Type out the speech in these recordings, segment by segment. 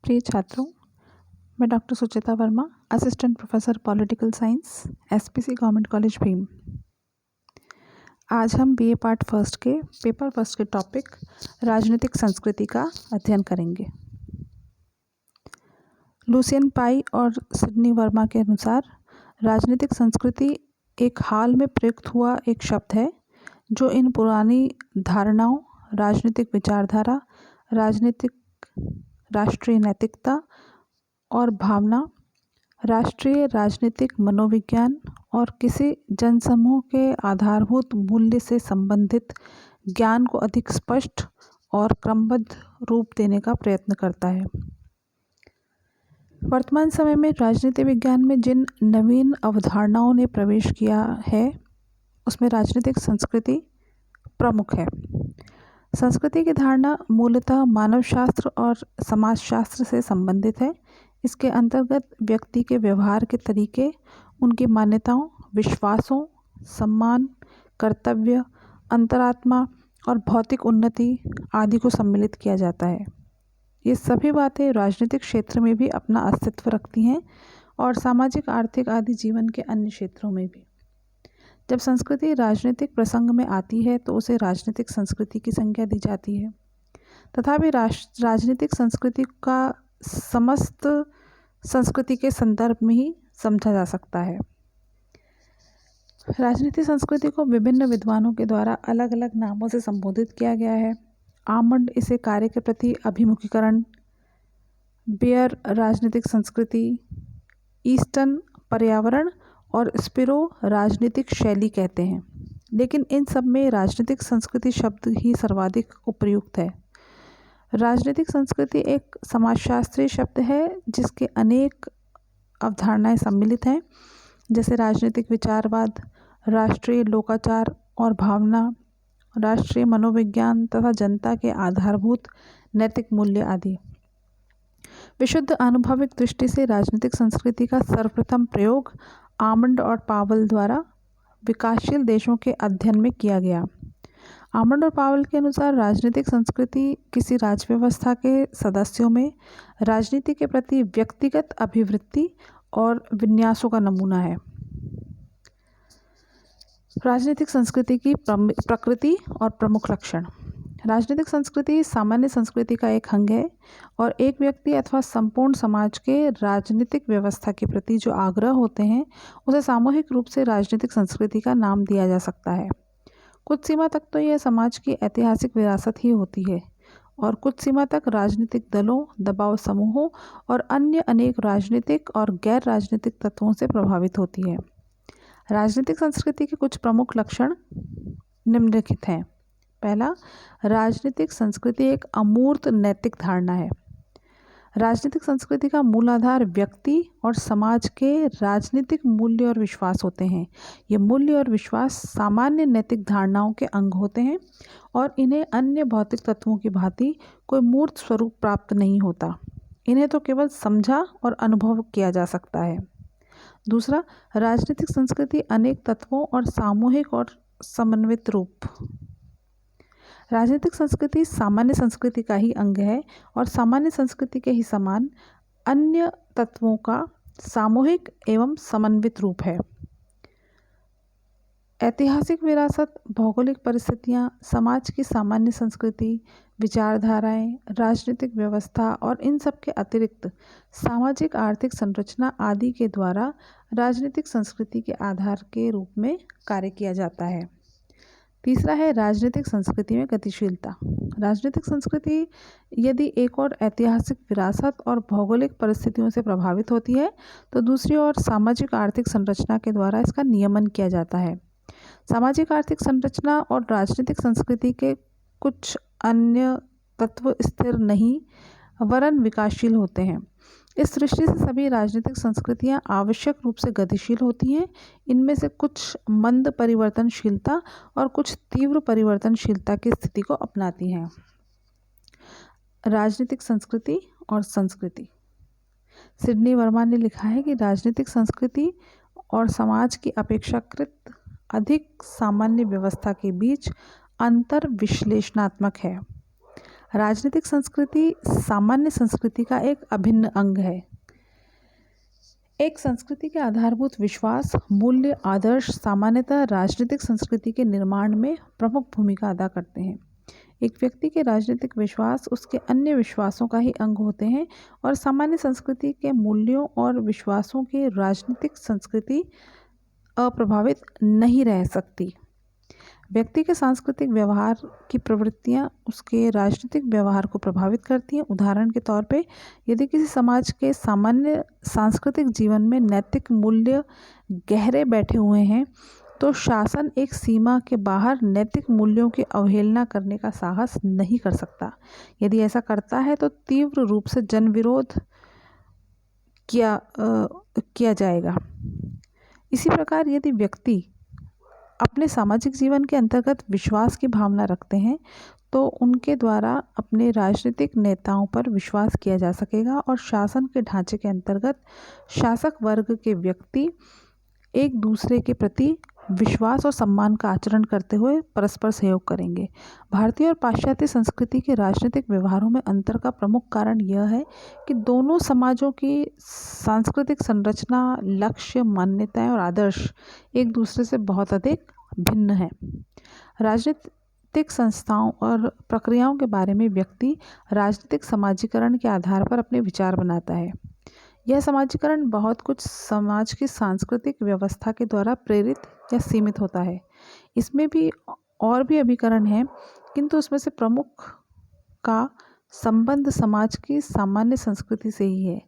प्रिय छात्रों, मैं doctor Suchita Verma, assistant professor political science, SPC government college Bhim. आज हम बीए पार्ट फर्स्ट के पेपर फर्स्ट के टॉपिक राजनीतिक संस्कृति का अध्ययन करेंगे। लुसियन पाई और सिडनी वर्मा के अनुसार राजनीतिक संस्कृति एक हाल में प्रयुक्त हुआ एक शब्द है जो इन पुरानी धारणाओं, राजनीतिक विचारधारा, राष्ट्रीय नैतिकता और भावना, राष्ट्रीय राजनीतिक मनोविज्ञान और किसी जनसमूह के आधारभूत मूल्य से संबंधित ज्ञान को अधिक स्पष्ट और क्रमबद्ध रूप देने का प्रयत्न करता है। वर्तमान समय में राजनीति विज्ञान में जिन नवीन अवधारणाओं ने प्रवेश किया है उसमें राजनीतिक संस्कृति प्रमुख है। संस्कृति की धारणा मूलतः मानवशास्त्र और समाजशास्त्र से संबंधित है। इसके अंतर्गत व्यक्ति के व्यवहार के तरीके, उनकी मान्यताओं, विश्वासों, सम्मान, कर्तव्य, अंतरात्मा और भौतिक उन्नति आदि को सम्मिलित किया जाता है। ये सभी बातें राजनीतिक क्षेत्र में भी अपना अस्तित्व रखती हैं और सामाजिक, आर्थिक आदि जीवन के अन्य क्षेत्रों में भी। जब संस्कृति राजनीतिक प्रसंग में आती है तो उसे राजनीतिक संस्कृति की संज्ञा दी जाती है। तथापि राजनीतिक संस्कृति का समस्त संस्कृति के संदर्भ में ही समझा जा सकता है। राजनीतिक संस्कृति को विभिन्न विद्वानों के द्वारा अलग अलग नामों से संबोधित किया गया है। आमंड इसे कार्य के प्रति अभिमुखीकरण, बेयर राजनीतिक संस्कृति, ईस्टन पर्यावरण और स्पिरो राजनीतिक शैली कहते हैं। लेकिन इन सब में राजनीतिक संस्कृति शब्द ही सर्वाधिक उपयुक्त है। राजनीतिक संस्कृति एक समाजशास्त्रीय शब्द है जिसके अनेक अवधारणाएं सम्मिलित हैं, जैसे राजनीतिक विचारवाद, राष्ट्रीय लोकाचार और भावना, राष्ट्रीय मनोविज्ञान तथा जनता के आधारभूत नैतिक मूल्य आदि। विशुद्ध आनुभविक दृष्टि से राजनीतिक संस्कृति का सर्वप्रथम प्रयोग आमंड और पावल द्वारा विकासशील देशों के अध्ययन में किया गया। आमंड और पावल के अनुसार राजनीतिक संस्कृति किसी राज्य व्यवस्था के सदस्यों में राजनीति के प्रति व्यक्तिगत अभिवृत्ति और विन्यासों का नमूना है। राजनीतिक संस्कृति की प्रकृति और प्रमुख लक्षण। राजनीतिक संस्कृति सामान्य संस्कृति का एक अंग है और एक व्यक्ति अथवा संपूर्ण समाज के राजनीतिक व्यवस्था के प्रति जो आग्रह होते हैं उसे सामूहिक रूप से राजनीतिक संस्कृति का नाम दिया जा सकता है। कुछ सीमा तक तो यह समाज की ऐतिहासिक विरासत ही होती है और कुछ सीमा तक राजनीतिक दलों, दबाव समूहों और अन्य अनेक राजनीतिक और गैर राजनीतिक तत्वों से प्रभावित होती है। राजनीतिक संस्कृति के कुछ प्रमुख लक्षण निम्नलिखित हैं। पहला, राजनीतिक संस्कृति एक अमूर्त नैतिक धारणा है। राजनीतिक संस्कृति का मूल आधार व्यक्ति और समाज के राजनीतिक मूल्य और विश्वास होते हैं। ये मूल्य और विश्वास सामान्य नैतिक धारणाओं के अंग होते हैं और इन्हें अन्य भौतिक तत्वों की भांति कोई मूर्त स्वरूप प्राप्त नहीं होता। इन्हें तो केवल समझा और अनुभव किया जा सकता है। दूसरा, राजनीतिक संस्कृति अनेक तत्वों और सामूहिक और समन्वित रूप। राजनीतिक संस्कृति सामान्य संस्कृति का ही अंग है और सामान्य संस्कृति के ही समान अन्य तत्वों का सामूहिक एवं समन्वित रूप है। ऐतिहासिक विरासत, भौगोलिक परिस्थितियां, समाज की सामान्य संस्कृति, विचारधाराएं, राजनीतिक व्यवस्था और इन सब के अतिरिक्त सामाजिक आर्थिक संरचना आदि के द्वारा राजनीतिक संस्कृति के आधार के रूप में कार्य किया जाता है। तीसरा है राजनीतिक संस्कृति में गतिशीलता। राजनीतिक संस्कृति यदि एक और ऐतिहासिक विरासत और भौगोलिक परिस्थितियों से प्रभावित होती है तो दूसरी ओर सामाजिक आर्थिक संरचना के द्वारा इसका नियमन किया जाता है। सामाजिक आर्थिक संरचना और राजनीतिक संस्कृति के कुछ अन्य तत्व स्थिर नहीं वरन विकासशील होते हैं। इस दृष्टि से सभी राजनीतिक संस्कृतियां आवश्यक रूप से गतिशील होती हैं। इनमें से कुछ मंद परिवर्तनशीलता और कुछ तीव्र परिवर्तनशीलता की स्थिति को अपनाती हैं। राजनीतिक संस्कृति और संस्कृति। सिडनी वर्मा ने लिखा है कि राजनीतिक संस्कृति और समाज की अपेक्षाकृत अधिक सामान्य व्यवस्था के बीच अंतर विश्लेषणात्मक है। राजनीतिक संस्कृति सामान्य संस्कृति का एक अभिन्न अंग है। एक संस्कृति के आधारभूत विश्वास, मूल्य, आदर्श सामान्यतः राजनीतिक संस्कृति के निर्माण में प्रमुख भूमिका अदा करते हैं। एक व्यक्ति के राजनीतिक विश्वास उसके अन्य विश्वासों का ही अंग होते हैं और सामान्य संस्कृति के मूल्यों और विश्वासों की राजनीतिक संस्कृति अप्रभावित नहीं रह सकती। व्यक्ति के सांस्कृतिक व्यवहार की प्रवृत्तियां उसके राजनीतिक व्यवहार को प्रभावित करती हैं। उदाहरण के तौर पे यदि किसी समाज के सामान्य सांस्कृतिक जीवन में नैतिक मूल्य गहरे बैठे हुए हैं तो शासन एक सीमा के बाहर नैतिक मूल्यों की अवहेलना करने का साहस नहीं कर सकता। यदि ऐसा करता है तो तीव्र रूप से जनविरोध किया जाएगा। इसी प्रकार यदि व्यक्ति अपने सामाजिक जीवन के अंतर्गत विश्वास की भावना रखते हैं तो उनके द्वारा अपने राजनीतिक नेताओं पर विश्वास किया जा सकेगा और शासन के ढांचे के अंतर्गत शासक वर्ग के व्यक्ति एक दूसरे के प्रति विश्वास और सम्मान का आचरण करते हुए परस्पर सहयोग करेंगे। भारतीय और पाश्चात्य संस्कृति के राजनीतिक व्यवहारों में अंतर का प्रमुख कारण यह है कि दोनों समाजों की सांस्कृतिक संरचना, लक्ष्य, मान्यताएं और आदर्श एक दूसरे से बहुत अधिक भिन्न हैं। राजनीतिक संस्थाओं और प्रक्रियाओं के बारे में व्यक्ति राजनीतिक समाजीकरण के आधार पर अपने विचार बनाता है। यह समाजीकरण बहुत कुछ समाज की सांस्कृतिक व्यवस्था के द्वारा प्रेरित या सीमित होता है। इसमें भी और भी अभिकरण हैं, किंतु उसमें से प्रमुख का संबंध समाज की सामान्य संस्कृति से ही है।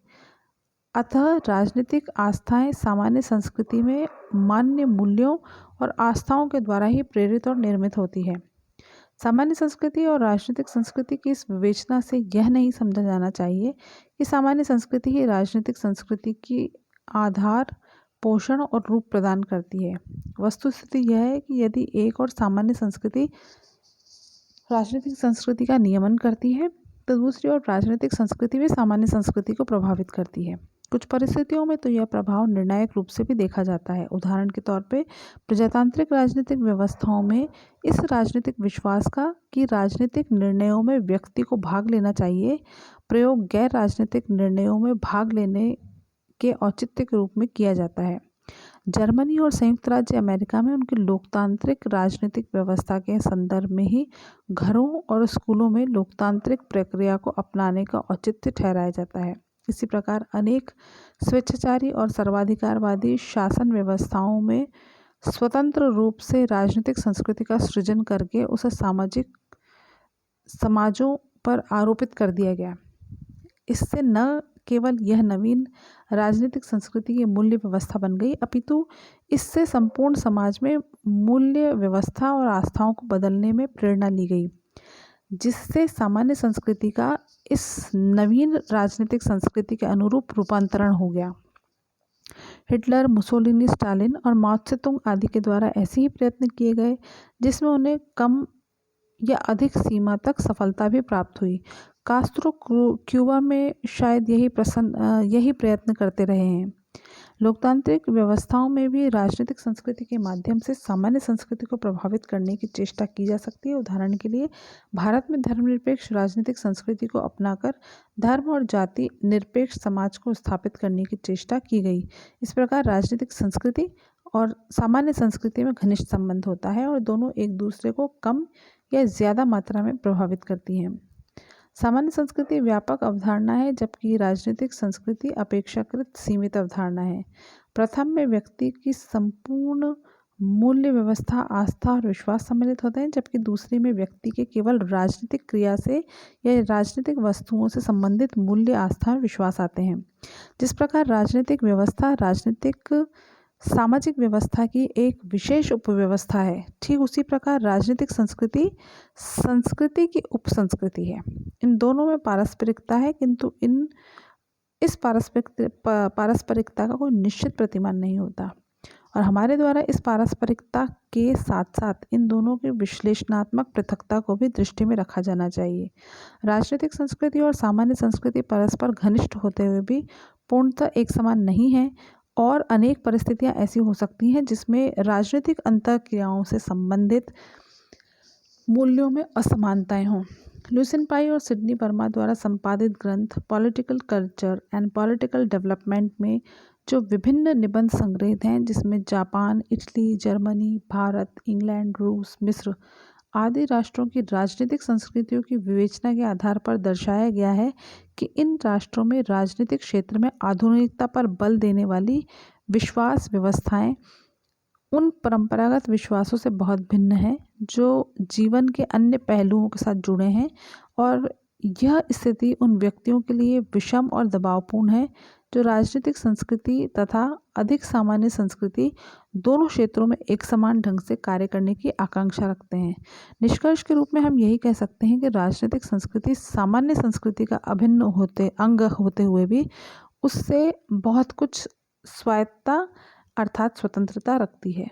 अतः राजनीतिक आस्थाएं सामान्य संस्कृति में मान्य मूल्यों और आस्थाओं के द्वारा ही प्रेरित और निर्मित होती है। सामान्य संस्कृति और राजनीतिक संस्कृति की इस विवेचना से यह नहीं समझा जाना चाहिए कि सामान्य संस्कृति ही राजनीतिक संस्कृति की आधार, पोषण और रूप प्रदान करती है। वस्तुस्थिति यह है कि यदि एक और सामान्य संस्कृति राजनीतिक संस्कृति का नियमन करती है तो दूसरी ओर राजनीतिक संस्कृति भी सामान्य संस्कृति को प्रभावित करती है। कुछ परिस्थितियों में तो यह प्रभाव निर्णायक रूप से भी देखा जाता है। उदाहरण के तौर पे प्रजातांत्रिक राजनीतिक व्यवस्थाओं में इस राजनीतिक विश्वास का कि राजनीतिक निर्णयों में व्यक्ति को भाग लेना चाहिए प्रयोग गैर राजनीतिक निर्णयों में भाग लेने के औचित्य के रूप में किया जाता है। जर्मनी और संयुक्त राज्य अमेरिका में उनकी लोकतांत्रिक राजनीतिक व्यवस्था के संदर्भ में ही घरों और स्कूलों में लोकतांत्रिक प्रक्रिया को अपनाने का औचित्य ठहराया जाता है। इसी प्रकार अनेक स्वेच्छाचारी और सर्वाधिकारवादी शासन व्यवस्थाओं में स्वतंत्र रूप से राजनीतिक संस्कृति का सृजन करके उसे सामाजिक समाजों पर आरोपित कर दिया गया। इससे न केवल यह नवीन राजनीतिक संस्कृति की मूल्य व्यवस्था बन गई, अपितु इससे संपूर्ण समाज में मूल्य व्यवस्था और आस्थाओं को बदलने में प्रेरणा ली गई, जिससे सामान्य संस्कृति का इस नवीन राजनीतिक संस्कृति के अनुरूप रूपांतरण हो गया। हिटलर, मुसोलिनी, स्टालिन और माओ त्से-तुंग आदि के द्वारा ऐसे ही प्रयत्न किए गए जिसमें उन्हें कम या अधिक सीमा तक सफलता भी प्राप्त हुई। कास्त्रो क्यूबा में शायद यही प्रयत्न करते रहे हैं। लोकतांत्रिक व्यवस्थाओं में भी राजनीतिक संस्कृति के माध्यम से सामान्य संस्कृति को प्रभावित करने की चेष्टा की जा सकती है। उदाहरण के लिए भारत में धर्मनिरपेक्ष राजनीतिक संस्कृति को अपनाकर धर्म और जाति निरपेक्ष समाज को स्थापित करने की चेष्टा की गई। इस प्रकार राजनीतिक संस्कृति और सामान्य संस्कृति में घनिष्ठ संबंध होता है और दोनों एक दूसरे को कम या ज़्यादा मात्रा में प्रभावित करती हैं। सामान्य संस्कृति व्यापक अवधारणा है जबकि राजनीतिक संस्कृति अपेक्षाकृत सीमित अवधारणा है। प्रथम में व्यक्ति की संपूर्ण मूल्य व्यवस्था, आस्था और विश्वास सम्मिलित होते हैं, जबकि दूसरे में व्यक्ति के केवल राजनीतिक क्रिया से या राजनीतिक वस्तुओं से संबंधित मूल्य, आस्था और विश्वास आते हैं। जिस प्रकार राजनीतिक व्यवस्था राजनीतिक सामाजिक व्यवस्था की एक विशेष उपव्यवस्था है, ठीक उसी प्रकार राजनीतिक संस्कृति संस्कृति की उपसंस्कृति है। इन दोनों में पारस्परिकता है, किंतु इस पारस्परिकता का कोई निश्चित प्रतिमान नहीं होता और हमारे द्वारा इस पारस्परिकता के साथ साथ इन दोनों की विश्लेषणात्मक पृथकता को भी दृष्टि में रखा जाना चाहिए। राजनीतिक संस्कृति और सामान्य संस्कृति परस्पर घनिष्ठ होते हुए भी पूर्णतः एक समान नहीं है और अनेक परिस्थितियां ऐसी हो सकती हैं जिसमें राजनीतिक अंतःक्रियाओं से संबंधित मूल्यों में असमानताएं हों। लुसिन पाई और सिडनी वर्मा द्वारा संपादित ग्रंथ political culture and political development में जो विभिन्न निबंध संग्रहित हैं, जिसमें Japan, Italy, Germany, Bharat, England, रूस, मिस्र आदि राष्ट्रों की राजनीतिक संस्कृतियों की विवेचना के आधार पर दर्शाया गया है कि इन राष्ट्रों में राजनीतिक क्षेत्र में आधुनिकता पर बल देने वाली विश्वास व्यवस्थाएं उन परंपरागत विश्वासों से बहुत भिन्न है जो जीवन के अन्य पहलुओं के साथ जुड़े हैं, और यह स्थिति उन व्यक्तियों के लिए विषम और दबावपूर्ण है जो राजनीतिक संस्कृति तथा अधिक सामान्य संस्कृति दोनों क्षेत्रों में एक समान ढंग से कार्य करने की आकांक्षा रखते हैं। निष्कर्ष के रूप में हम यही कह सकते हैं कि राजनीतिक संस्कृति सामान्य संस्कृति का अभिन्न अंग होते हुए भी उससे बहुत कुछ स्वायत्तता अर्थात स्वतंत्रता रखती है।